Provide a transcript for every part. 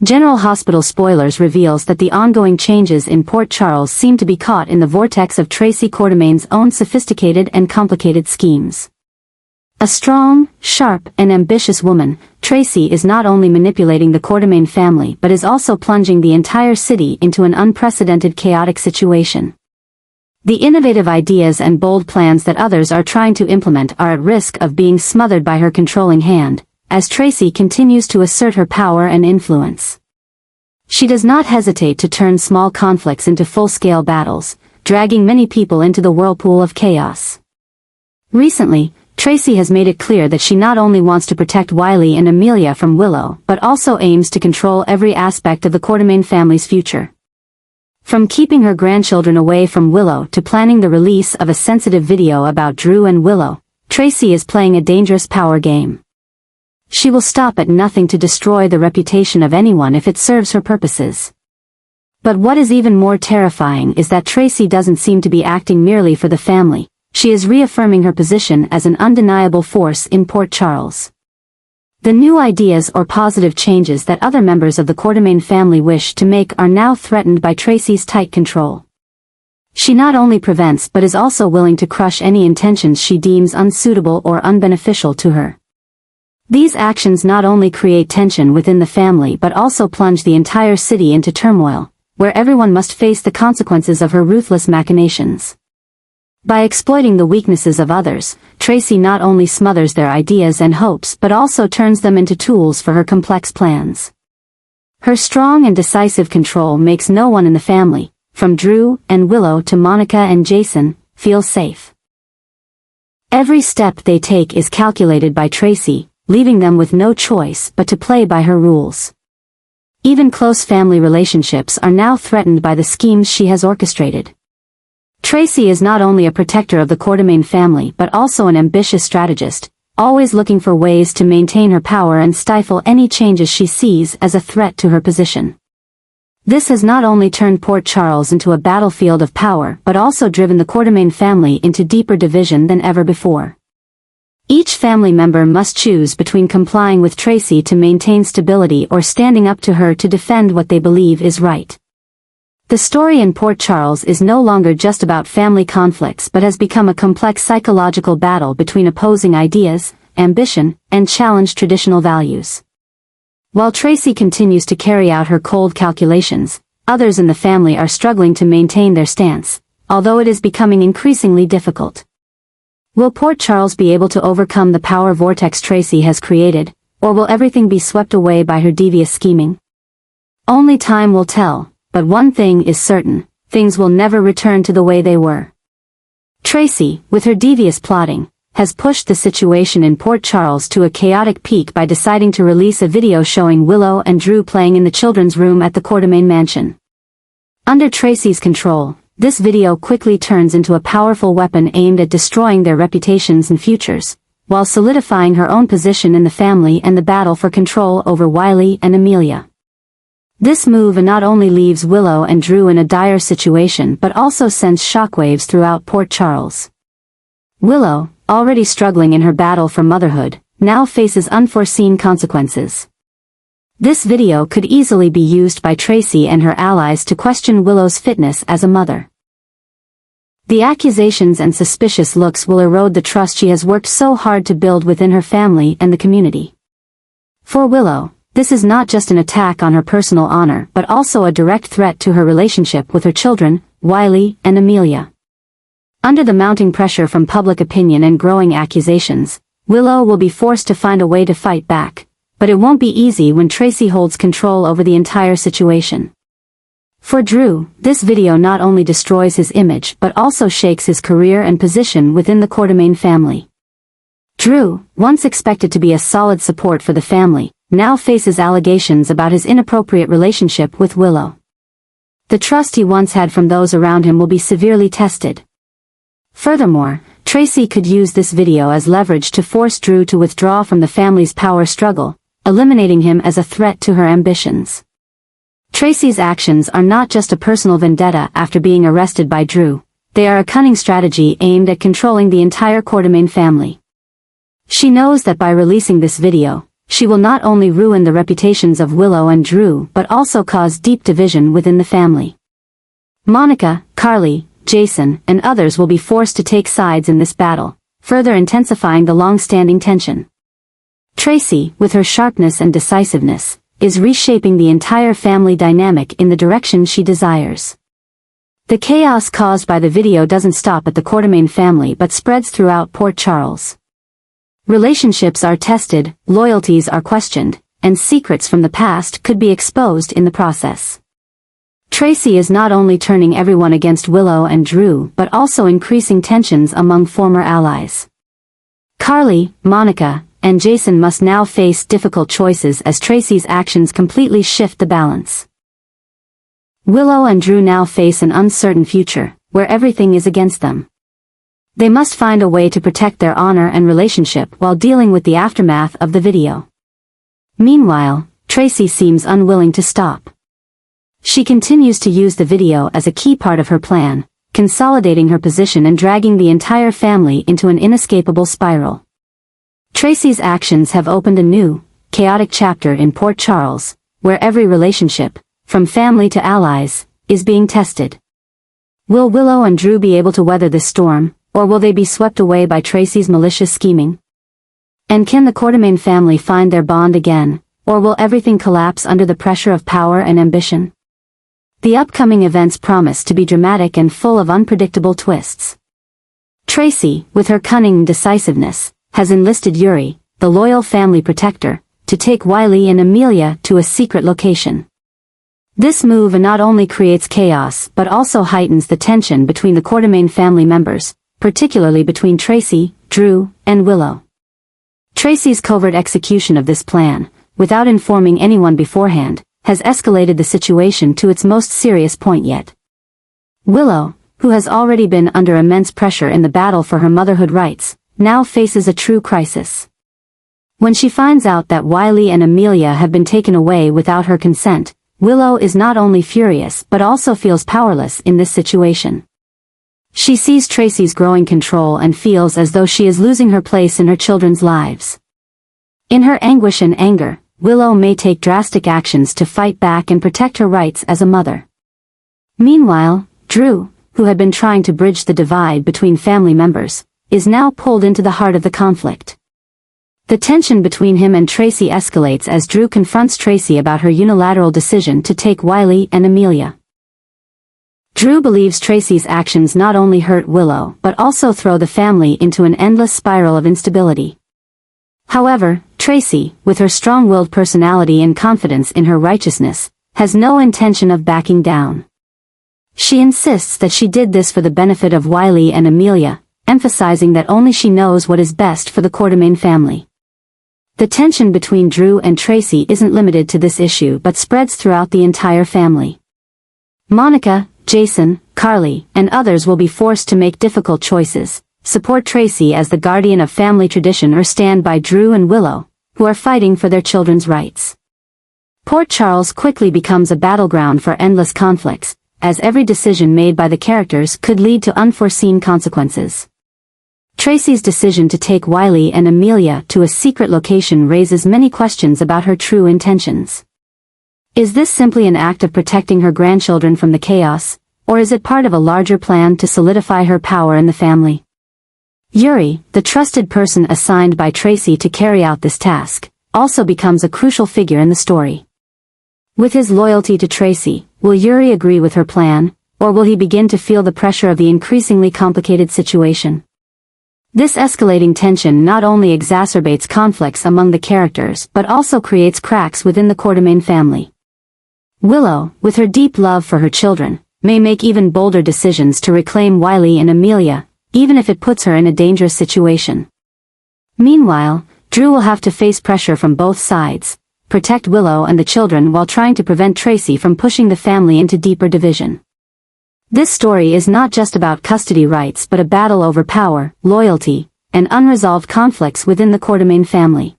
General Hospital spoilers reveals that the ongoing changes in Port Charles seem to be caught in the vortex of Tracy Quartermain's own sophisticated and complicated schemes. A strong, sharp, and ambitious woman, Tracy is not only manipulating the Quartermain family but is also plunging the entire city into an unprecedented chaotic situation. The innovative ideas and bold plans that others are trying to implement are at risk of being smothered by her controlling hand, as Tracy continues to assert her power and influence. She does not hesitate to turn small conflicts into full-scale battles, dragging many people into the whirlpool of chaos. Recently, Tracy has made it clear that she not only wants to protect Wiley and Amelia from Willow but also aims to control every aspect of the Quartermain family's future. From keeping her grandchildren away from Willow to planning the release of a sensitive video about Drew and Willow, Tracy is playing a dangerous power game. She will stop at nothing to destroy the reputation of anyone if it serves her purposes. But what is even more terrifying is that Tracy doesn't seem to be acting merely for the family. She is reaffirming her position as an undeniable force in Port Charles. The new ideas or positive changes that other members of the Quartermain family wish to make are now threatened by Tracy's tight control. She not only prevents but is also willing to crush any intentions she deems unsuitable or unbeneficial to her. These actions not only create tension within the family but also plunge the entire city into turmoil, where everyone must face the consequences of her ruthless machinations. By exploiting the weaknesses of others, Tracy not only smothers their ideas and hopes but also turns them into tools for her complex plans. Her strong and decisive control makes no one in the family, from Drew and Willow to Monica and Jason, feel safe. Every step they take is calculated by Tracy, leaving them with no choice but to play by her rules. Even close family relationships are now threatened by the schemes she has orchestrated. Tracy is not only a protector of the Quartermain family but also an ambitious strategist, always looking for ways to maintain her power and stifle any changes she sees as a threat to her position. This has not only turned Port Charles into a battlefield of power but also driven the Quartermain family into deeper division than ever before. Each family member must choose between complying with Tracy to maintain stability or standing up to her to defend what they believe is right. The story in Port Charles is no longer just about family conflicts but has become a complex psychological battle between opposing ideas, ambition, and challenged traditional values. While Tracy continues to carry out her cold calculations, others in the family are struggling to maintain their stance, although it is becoming increasingly difficult. Will Port Charles be able to overcome the power vortex Tracy has created, or will everything be swept away by her devious scheming? Only time will tell, but one thing is certain, things will never return to the way they were. Tracy, with her devious plotting, has pushed the situation in Port Charles to a chaotic peak by deciding to release a video showing Willow and Drew playing in the children's room at the Quartermain mansion. Under Tracy's control, this video quickly turns into a powerful weapon aimed at destroying their reputations and futures, while solidifying her own position in the family and the battle for control over Wiley and Amelia. This move not only leaves Willow and Drew in a dire situation but also sends shockwaves throughout Port Charles. Willow, already struggling in her battle for motherhood, now faces unforeseen consequences. This video could easily be used by Tracy and her allies to question Willow's fitness as a mother. The accusations and suspicious looks will erode the trust she has worked so hard to build within her family and the community. For Willow, this is not just an attack on her personal honor but also a direct threat to her relationship with her children, Wiley and Amelia. Under the mounting pressure from public opinion and growing accusations, Willow will be forced to find a way to fight back. But it won't be easy when Tracy holds control over the entire situation. For Drew, this video not only destroys his image but also shakes his career and position within the Quartermain family. Drew, once expected to be a solid support for the family, now faces allegations about his inappropriate relationship with Willow. The trust he once had from those around him will be severely tested. Furthermore, Tracy could use this video as leverage to force Drew to withdraw from the family's power struggle, eliminating him as a threat to her ambitions. Tracy's actions are not just a personal vendetta after being arrested by Drew, they are a cunning strategy aimed at controlling the entire Quartermain family. She knows that by releasing this video, she will not only ruin the reputations of Willow and Drew but also cause deep division within the family. Monica, Carly, Jason, and others will be forced to take sides in this battle, further intensifying the long-standing tension. Tracy, with her sharpness and decisiveness, is reshaping the entire family dynamic in the direction she desires. The chaos caused by the video doesn't stop at the Quartermaine family but spreads throughout Port Charles. Relationships are tested, loyalties are questioned, and secrets from the past could be exposed in the process. Tracy is not only turning everyone against Willow and Drew but also increasing tensions among former allies. Carly, Monica, and Jason must now face difficult choices as Tracy's actions completely shift the balance. Willow and Drew now face an uncertain future, where everything is against them. They must find a way to protect their honor and relationship while dealing with the aftermath of the video. Meanwhile, Tracy seems unwilling to stop. She continues to use the video as a key part of her plan, consolidating her position and dragging the entire family into an inescapable spiral. Tracy's actions have opened a new, chaotic chapter in Port Charles, where every relationship, from family to allies, is being tested. Will Willow and Drew be able to weather this storm, or will they be swept away by Tracy's malicious scheming? And can the Quartermaine family find their bond again, or will everything collapse under the pressure of power and ambition? The upcoming events promise to be dramatic and full of unpredictable twists. Tracy, with her cunning and decisiveness, has enlisted Yuri, the loyal family protector, to take Wiley and Amelia to a secret location. This move not only creates chaos but also heightens the tension between the Quartermaine family members, particularly between Tracy, Drew, and Willow. Tracy's covert execution of this plan, without informing anyone beforehand, has escalated the situation to its most serious point yet. Willow, who has already been under immense pressure in the battle for her motherhood rights, now faces a true crisis. When she finds out that Wiley and Amelia have been taken away without her consent, Willow is not only furious but also feels powerless in this situation. She sees Tracy's growing control and feels as though she is losing her place in her children's lives. In her anguish and anger, Willow may take drastic actions to fight back and protect her rights as a mother. Meanwhile, Drew, who had been trying to bridge the divide between family members, is now pulled into the heart of the conflict. The tension between him and Tracy escalates as Drew confronts Tracy about her unilateral decision to take Wiley and Amelia. Drew believes Tracy's actions not only hurt Willow but also throw the family into an endless spiral of instability. However, Tracy, with her strong-willed personality and confidence in her righteousness, has no intention of backing down. She insists that she did this for the benefit of Wiley and Amelia, emphasizing that only she knows what is best for the Quartermaine family. The tension between Drew and Tracy isn't limited to this issue but spreads throughout the entire family. Monica, Jason, Carly, and others will be forced to make difficult choices, support Tracy as the guardian of family tradition or stand by Drew and Willow, who are fighting for their children's rights. Port Charles quickly becomes a battleground for endless conflicts, as every decision made by the characters could lead to unforeseen consequences. Tracy's decision to take Wiley and Amelia to a secret location raises many questions about her true intentions. Is this simply an act of protecting her grandchildren from the chaos, or is it part of a larger plan to solidify her power in the family? Yuri, the trusted person assigned by Tracy to carry out this task, also becomes a crucial figure in the story. With his loyalty to Tracy, will Yuri agree with her plan, or will he begin to feel the pressure of the increasingly complicated situation? This escalating tension not only exacerbates conflicts among the characters but also creates cracks within the Quartermaine family. Willow, with her deep love for her children, may make even bolder decisions to reclaim Wiley and Amelia, even if it puts her in a dangerous situation. Meanwhile, Drew will have to face pressure from both sides, protect Willow and the children while trying to prevent Tracy from pushing the family into deeper division. This story is not just about custody rights but a battle over power, loyalty, and unresolved conflicts within the Quartermaine family.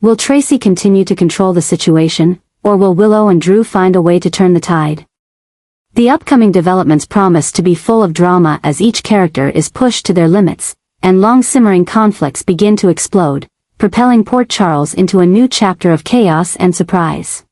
Will Tracy continue to control the situation, or will Willow and Drew find a way to turn the tide? The upcoming developments promise to be full of drama as each character is pushed to their limits, and long-simmering conflicts begin to explode, propelling Port Charles into a new chapter of chaos and surprise.